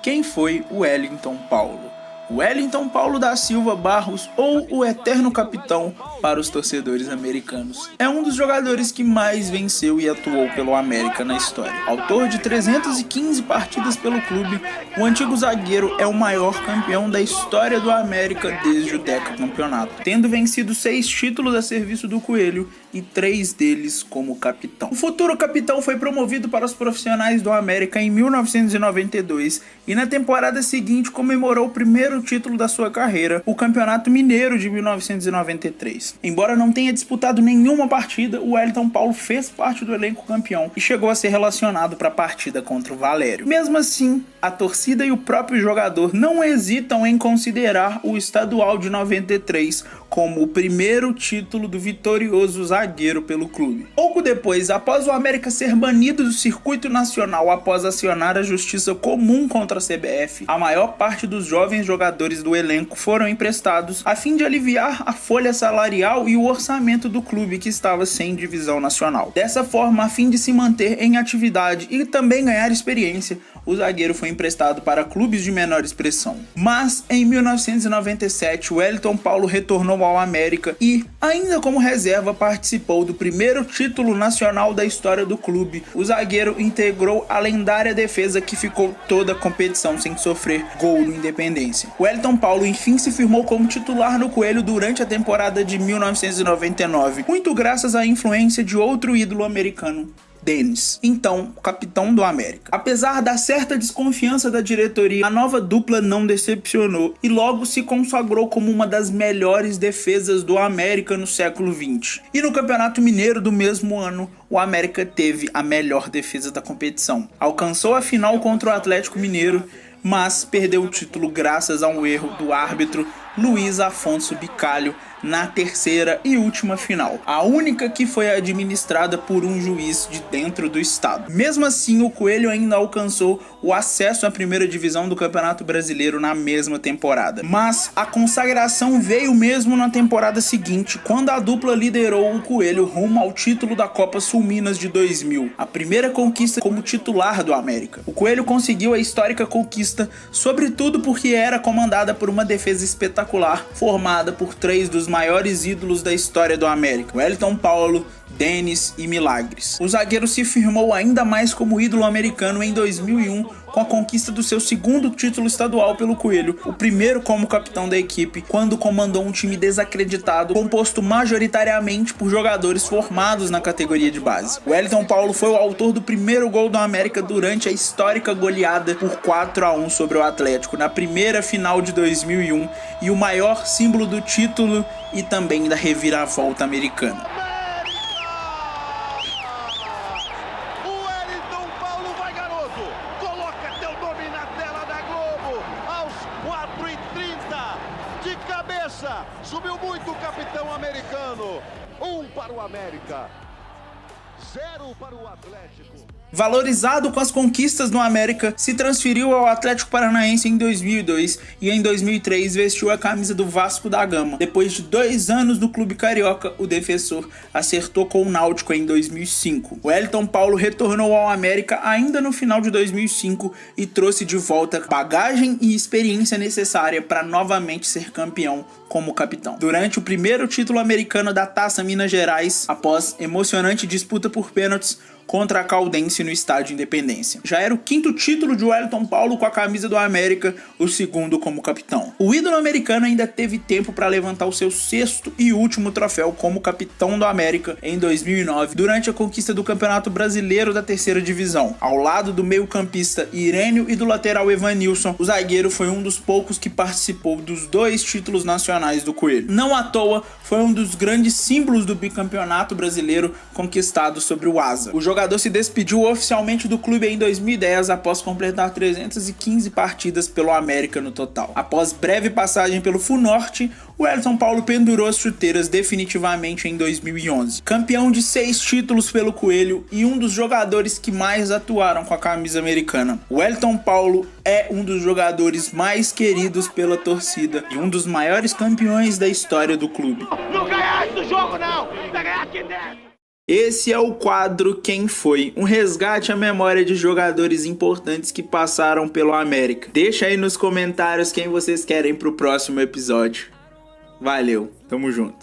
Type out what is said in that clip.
Quem foi o Wellington Paulo? Wellington Paulo da Silva Barros, ou o eterno capitão para os torcedores americanos, é um dos jogadores que mais venceu e atuou pelo América na história. Autor de 315 partidas pelo clube, o antigo zagueiro é o maior campeão da história do América desde o decacampeonato, tendo vencido 6 títulos a serviço do Coelho e 3 deles como capitão. O futuro capitão foi promovido para os profissionais do América em 1992 e na temporada seguinte comemorou o primeiro título da sua carreira, o Campeonato Mineiro de 1993. Embora não tenha disputado nenhuma partida, o Wellington Paulo fez parte do elenco campeão e chegou a ser relacionado para a partida contra o Valério. Mesmo assim, a torcida e o próprio jogador não hesitam em considerar o estadual de 93 como o primeiro título do vitorioso zagueiro pelo clube. Pouco depois, após o América ser banido do circuito nacional após acionar a justiça comum contra a CBF, a maior parte dos jovens jogadores do elenco foram emprestados a fim de aliviar a folha salarial e o orçamento do clube, que estava sem divisão nacional. Dessa forma, a fim de se manter em atividade e também ganhar experiência, o zagueiro foi emprestado para clubes de menor expressão. Mas em 1997, o Wellington Paulo retornou ao América e, ainda como reserva, participou do primeiro título nacional da história do clube. O zagueiro integrou a lendária defesa que ficou toda a competição sem sofrer gol no Independência. O Wellington Paulo enfim se firmou como titular no Coelho durante a temporada de 1999, muito graças à influência de outro ídolo americano, Dennis, então capitão do América. Apesar da certa desconfiança da diretoria, a nova dupla não decepcionou e logo se consagrou como uma das melhores defesas do América no século XX. E no Campeonato Mineiro do mesmo ano, o América teve a melhor defesa da competição. Alcançou a final contra o Atlético Mineiro, mas perdeu o título graças a um erro do árbitro Luiz Afonso Bicalho na terceira e última final, a única que foi administrada por um juiz de dentro do estado. Mesmo assim, o Coelho ainda alcançou o acesso à primeira divisão do Campeonato Brasileiro na mesma temporada. Mas a consagração veio mesmo na temporada seguinte, quando a dupla liderou o Coelho rumo ao título da Copa Sul Minas de 2000, a primeira conquista como titular do América. O Coelho conseguiu a histórica conquista, sobretudo porque era comandada por uma defesa espetacular, formada por 3 dos maiores ídolos da história do América: Wellington Paulo, Dennis e Milagres. O zagueiro se firmou ainda mais como ídolo americano em 2001 com a conquista do seu segundo título estadual pelo Coelho, o primeiro como capitão da equipe, quando comandou um time desacreditado, composto majoritariamente por jogadores formados na categoria de base. Wellington Paulo foi o autor do primeiro gol do América durante a histórica goleada por 4-1 sobre o Atlético na primeira final de 2001 e o maior símbolo do título e também da reviravolta americana. Subiu muito o capitão americano. 1 para o América, 0 para o Atlético. Valorizado com as conquistas no América, se transferiu ao Atlético Paranaense em 2002 e em 2003 vestiu a camisa do Vasco da Gama. Depois de 2 anos no clube carioca, o defensor acertou com o Náutico em 2005. O Wellington Paulo retornou ao América ainda no final de 2005 e trouxe de volta bagagem e experiência necessária para novamente ser campeão como capitão. Durante o primeiro título americano da Taça Minas Gerais, após emocionante disputa por pênaltis contra a Caldense no estádio Independência. Já era o 5º título de Wellington Paulo com a camisa do América, o 2º como capitão. O ídolo americano ainda teve tempo para levantar o seu 6º e último troféu como capitão do América em 2009, durante a conquista do Campeonato Brasileiro da terceira divisão. Ao lado do meio-campista Irênio e do lateral Evanilson, o zagueiro foi um dos poucos que participou dos 2 títulos nacionais do Coelho. Não à toa, foi um dos grandes símbolos do bicampeonato brasileiro conquistado sobre o Asa. O jogador se despediu oficialmente do clube em 2010 após completar 315 partidas pelo América no total. Após breve passagem pelo Funorte, o Wellington Paulo pendurou as chuteiras definitivamente em 2011. Campeão de 6 títulos pelo Coelho e um dos jogadores que mais atuaram com a camisa americana. O Wellington Paulo é um dos jogadores mais queridos pela torcida e um dos maiores campeões da história do clube. Não ganhar do jogo não! Vai ganhar aqui dentro! Esse é o quadro Quem Foi? Um resgate à memória de jogadores importantes que passaram pelo América. Deixa aí nos comentários quem vocês querem pro próximo episódio. Valeu, tamo junto.